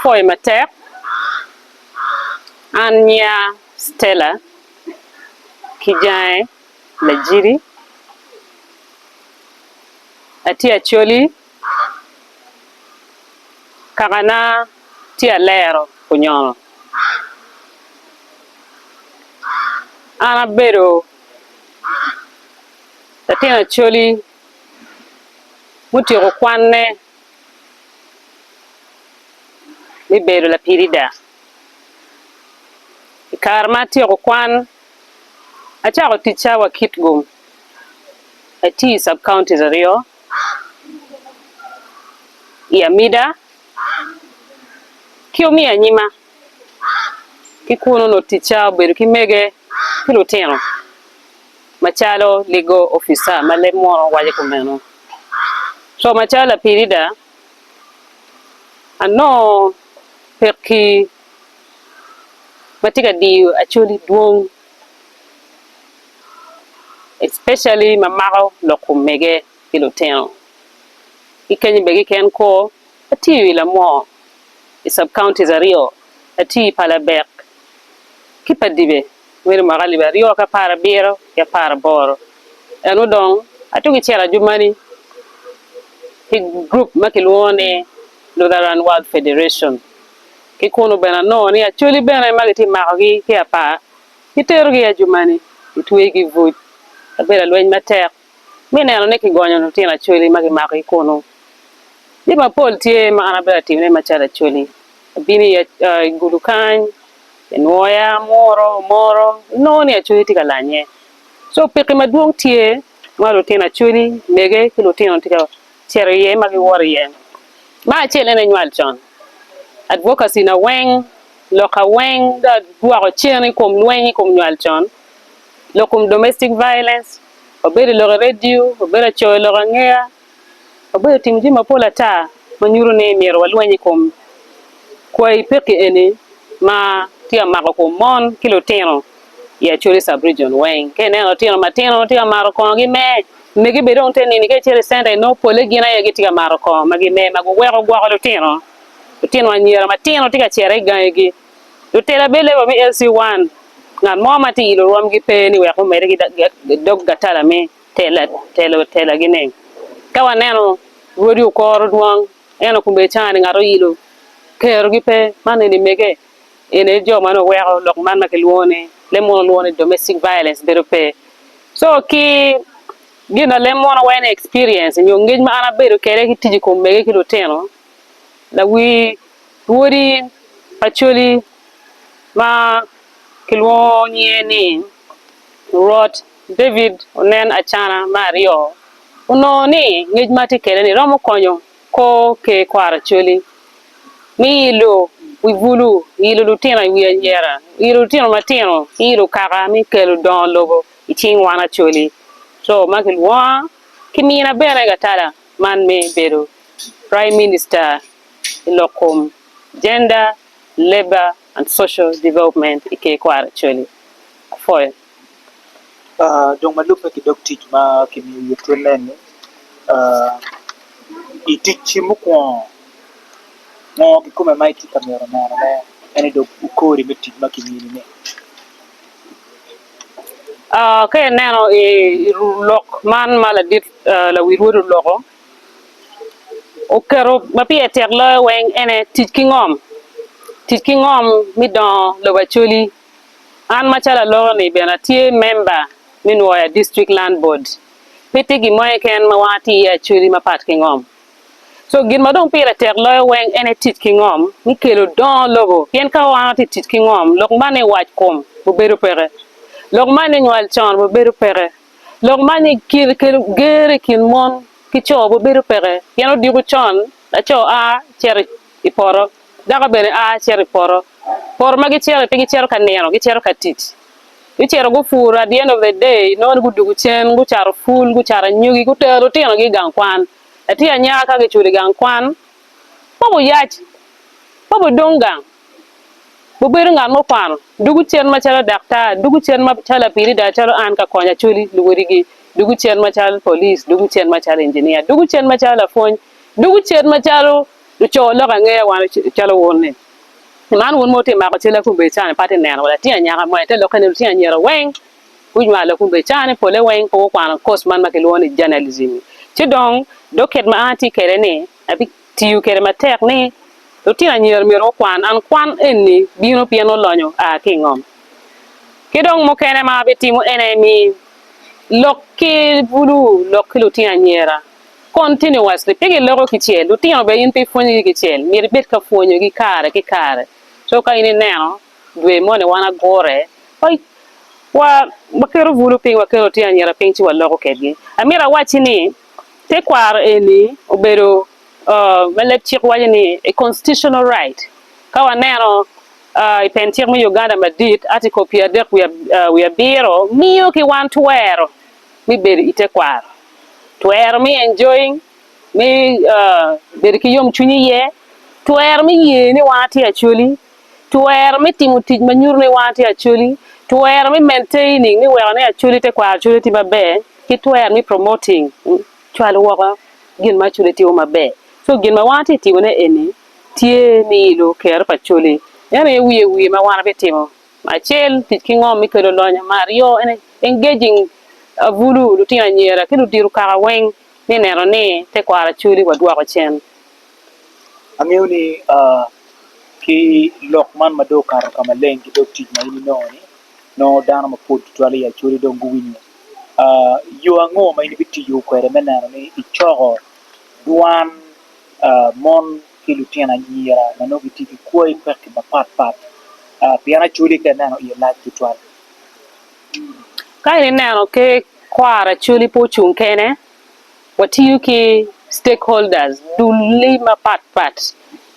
foi matek Anya Stella Kijange Lajiri ati Acholi kakana ti alero kunyono ana bedo ati Acholi muti ko kwanne mi bedo la pirida karma ti ko kwan acha ko ticha wa kitgum ati sub counties Rio ya mida kiomi anyima kikuno no ticha bedo kimege kiluteno machalo legal officer male moro waje kumeno so machala pirida ano perki matiga di Acholi duong especially mamaro lokumege kiluteno ikenyi begi ken ko ati wila mo sub counties Rio ati palabek kipadibe wele magali ba Rio ka para biro ya para boro enu dong atu kichera jumani ki group makilwone Lutheran World Federation kikuno bena no ni Acholi bena magiti magi ki apa kitero gi ajumani itwegi vote abela lwen matek mineno ne kigonyo no tina Acholi magi magi kuno Lima Paul tie ma anabela timne machala Acholi bini ya gulukan enwoya moro no ni Acholi tika lanye so peke maduong tie malo tina Acholi mege kilutino tika cheriye magi woriye ma chele ne nywal chon advocacy na weng loka weng da duaro cheni kom lwenyi kom nywal chon lokum domestic violence obere lo radio obere choy lo ngea obere timji mapola ta manyuru ne miero walwenyi kom kwai peke ene ma tia mako kom mon kilotino ya Acholi sub-region weng kene no tino matino tia maroko gi me megi bedo onte ni ke chere sende no pole gina ya gitia maroko magi me mago wero gwa lotino tino anyira matino tika chere gaegi utela bele ba mi LC1 ngan mo mati ilo rom gi pe ni we ko mere gi dog gatala me tela gine kawa neno wori ko rodwang eno kumbe chani ngaro ilo kero gi pe mane ni mege ene jo mano wero lok man makilwone le mo lwone domestic violence bero pe so ki gina le mo wene experience nyo ngej ma ana bero kere ki tiji ko mege kilo teno la wi wori Acholi ma kilwo nyeni Rod David onen achana Mario uno ni ngej mati kere ni romo konyo ko ke kwara Acholi mi ilo wivulu ilo lutino wi nyera ilo lutino matino ilo kaka mi kelo don logo iting wana Acholi so makilwa kimina bere gatala man me bedo Prime Minister ilokum gender labor and social development ike kwara Acholi foy donc malupa ki docteur ma kimi yetenen itichi mukwa no ki kuma mai ki kamera na ene do ukori metti ma kimi ni kaya neno lok man maladit la wirwuru loko okero mapi eterla weng ene titkingom mi don lo Acholi an machala lo ni bena tie member minwaya district land board pitigi moye ken mawati ya Acholi mapat kingom so gin madong pira terla weng ene titkingom mi kelo don logo yen ka wati titkingom lok mane wach kom bu beru pere lok mane nywal chon bu beru pere lok mane kir gere kin mon kicho bu beru pere yeno digu chon acho a cher iporo daga bene a cher iporo por magi cher pigi cher kaneno gi cher katich gi cher go fura at the end of the day non gu dugu chen gu char ful gu char nyugi gu tero tino gi gankwan ati anya ka gi churi gankwan bobo yach bobo dongang bu beru ngan mo kwano dugu chen ma chala dakta dugu chen ma chala piri da chalo an ka konya Acholi lugorigi dugu chen ma chala police dugu chen ma chala engineer dugu chen ma chala fony dugu chen ma chalo du cho lo ka nge wan chalo won ne man won mote ma ko chela ku be chan pati ne wala ti anya ka mo te lo ka ne ti anya wen ku ma lo ku be chan po le wen ko kwan kos man ma ke lo ni journalism ti dong do ket ma anti kere ne abi ti yu kere ma tek ne do ti anya mi ro kwan an kwan enni bino piano lonyo a kingom kidong mo kene ma be timu enemy lokki bulu lokki lutia nyera continuously pigi logo kichel lutia be yin pe fonyi kichel mir bet ka fonyo ki kare so ka ini neno dwe mone wana gore oi wa bakero bulu ping wakero tia nyera ping chi wa logo kedgi amira wachi ni te kwar eni obero melek chik wajini a constitutional right kawa neno ipentir mi Uganda madit article pia dek we biro miyo ki wan tuero mi beri ite kwar tuero mi enjoying mi beri ki yom chunyi ye tuero mi ye ni wati Acholi tuero mi timu tij manyur ni wati Acholi tuero mi maintaining ni wero ni Acholi te kwar Acholi ti mabe ki tuero mi promoting chwal woko gin ma Acholi ti mabe so gin ma wati ti ne eni tie mi lo ker pa Acholi yana wiye ma wana betimo achel tikingom mi kelo lonya mario ene engaging avulu lutia nyera kilu diru kara weng ni nero ni te kwara Acholi wadwa ko chen Ang'eyo ni ki Lokman madokar kama lengi dok tij ma ini noni no dano ma pod twali Acholi dong guwinyo yo ang'o ma ini biti yo kwere meneno ni ichogo duan mon ki lutien anyira na no biti ki kuoi kweki pat piana Acholi ke neno ye lach tutwal ka ni nero ke kwara Acholi po chung kene watiyu ki stakeholders du lima pat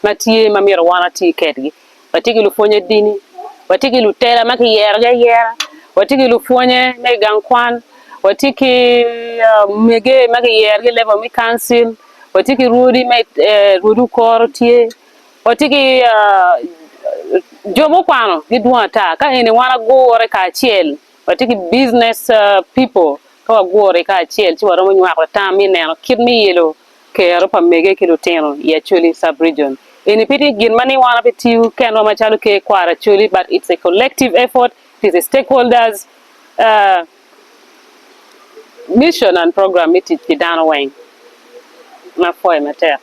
matie mamiro wana ti ketgi watigi lu fonye dini watigi lu tela maki yera watigi lu fonye me gankwan watiki mege maki yerge level mi council watiki rudi me rudu koro tie watiki jomo kwano gidwa ta ka ene wana gore ka chiel watiki business people ka gore ka chiel chi waro nywa ko tami ne kid mi yelo ke ropa mege kilo teno ya Acholi sub region ene piti gin mani wana pitiu keno machalo ke kwara Acholi but it's a collective effort it is a stakeholders mission and program it kidano weng na foi mater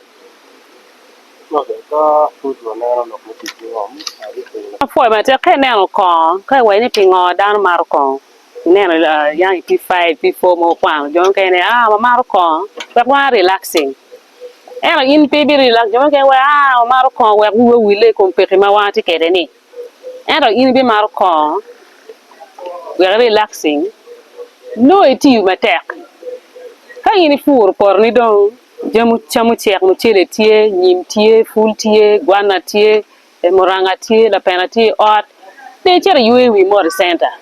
foi mater ke neno ko ke we ni pingo dan mar ko neno yang P5 P4 mo kwang jon ke ne ma mar ko kwa relaxing eno in pibi relax jon ke we mar ko we wile ko peki ma wati kede ni eno in bi mar ko we relaxing no iti matek ka ini fur por ni don jamu chamu chek mu chele tie nyim tie ful tie gwana tie moranga tie la pena tie ot de chere yue wi more center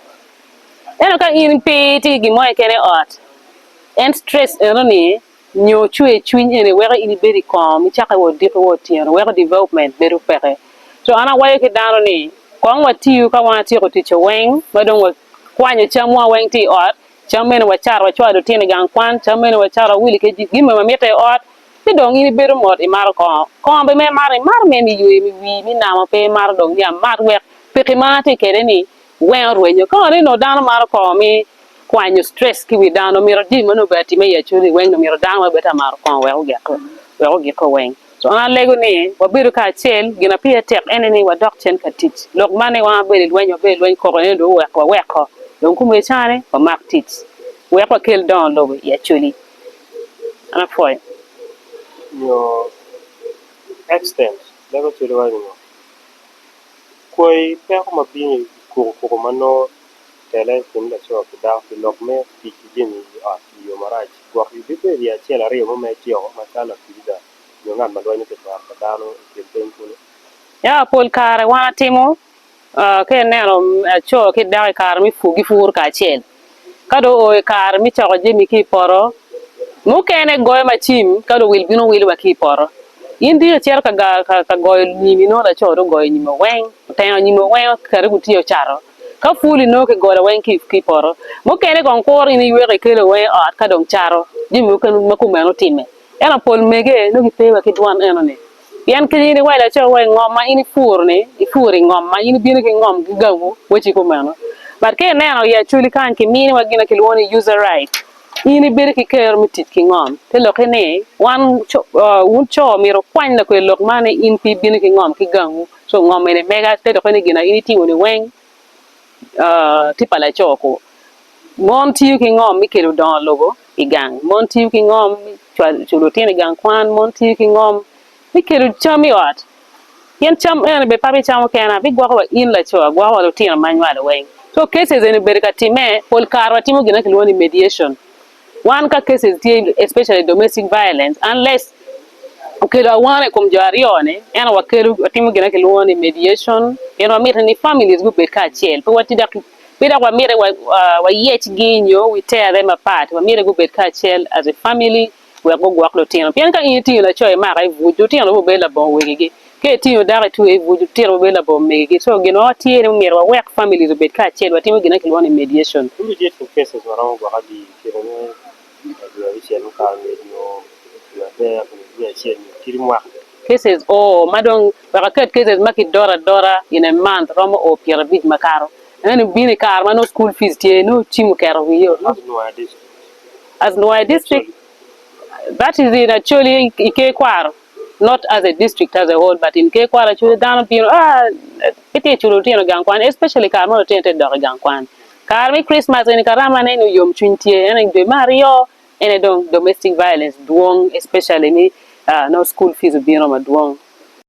eno ka in piti gi mo kene ot and stress eno ni nyo chue chwin ene wera ini beri kom chaka wo diko wo tie wera development beru pere so ana waye ke dano ni kon watiu ka wati ko ticho weng madon wa kwanyo chamwa weng ti ot chamen wa char wa chwa do tin gang kwan chamen wa char wili ke gima ma mete ot ti dong ini beru mod i mar ko be me mar me mi yue mi wi mi na ma pe mar dong ya mar we pe ke ma te kere ni wen ruenyo ko ni no dano mar ko mi kwanyo stress ki wi dano mi ro di mano bati me ya Acholi wen no mi ro dano beta mar ko we o ge ko wen so an lego ni wa beru ka chel gina pia tek eneni wa dok chen ka tich lok mane wa be lwen ko ne do we ko donc kuma chane wa mak tit we pa kel don lo ya Acholi ana foi your extent lego to wa no koi pe ko ma bi ko mano tele kum da so da fi lok me fi jini a yo maraj ko fi be ya chela re mo me tio ma sala fi da yo ngan ma do ni ke ba da no ke tempo ya pol kare wa timo ke neno cho ke da kar mi fugi fur ka chel kado o kar mi cho je mi ki poro mu kene goy ma chim kado wil bino wil wa ki poro indi cher ka goy ni mi no da cho do goy ni mo wen te ni mo wen kare ku tiyo charo ka fuli no ke goy wen ki poro mu kene gon kor ni we ke le wen at ka dong charo ji mu kan ma ku meno time ena pol mege no ki pe wa ki duan eno ne yan kini ni wala cho wa ngom ma ini furni I furi ngom ma ini bini ki ngom ki gawu wechi ko mano but ke neno ya chuli kan ki mini wa gina ki woni user right ini biri ki ker mitit ki ngom te lo kene wan un cho miro kwan na ko lok mane in pi bini ki ngom ki gawu so ngom ene mega te do kene gina ini tingo ni weng ti pala cho ko mon tiu ki ngom mi kelo don logo I gang mon tiu ki ngom chulo tiene gang kwan mon tiu ki ngom mi kelo chami wat yen cham ene be papi chamo kena bi gwa wa in la cho gwa wa lo tiene manwa le weng so cases ene berka time pol karwa timo gina kelo ni mediation one ka cases tie especially domestic violence unless okelo wane kum jarione ena wakelo timo gina kelo ni mediation eno amita ni families go be ka chiel pe wati dak bida wa mire wa yech ginyo we tear them apart wa mire go be ka chiel as a family we go gwak lo tino pien ka iti la choy ma ga vujo tino bo be la bon wegege ke tino dare tu e vujo tino bo be la bon mege so gino tie ni mire wa work families go be ka chiel wa timo gina kelo ni mediation immediate cases warango go hadi kirone ya chen ka no ya be ya chen kirmwa cases madong baka cases maki dora in a month romo o pier big makaro and bini kar no school fees tie no chimu kero yo as no district that is in actually Ike Kwar not as a district as a whole but in Ke Kwar actually down pino piti chulo tino gangkwan especially kar mo tente do gangkwan kar mi Christmas ni karama ne no yom chuntie en de Mario en don domestic violence duong especially ni no school fees bino ma duong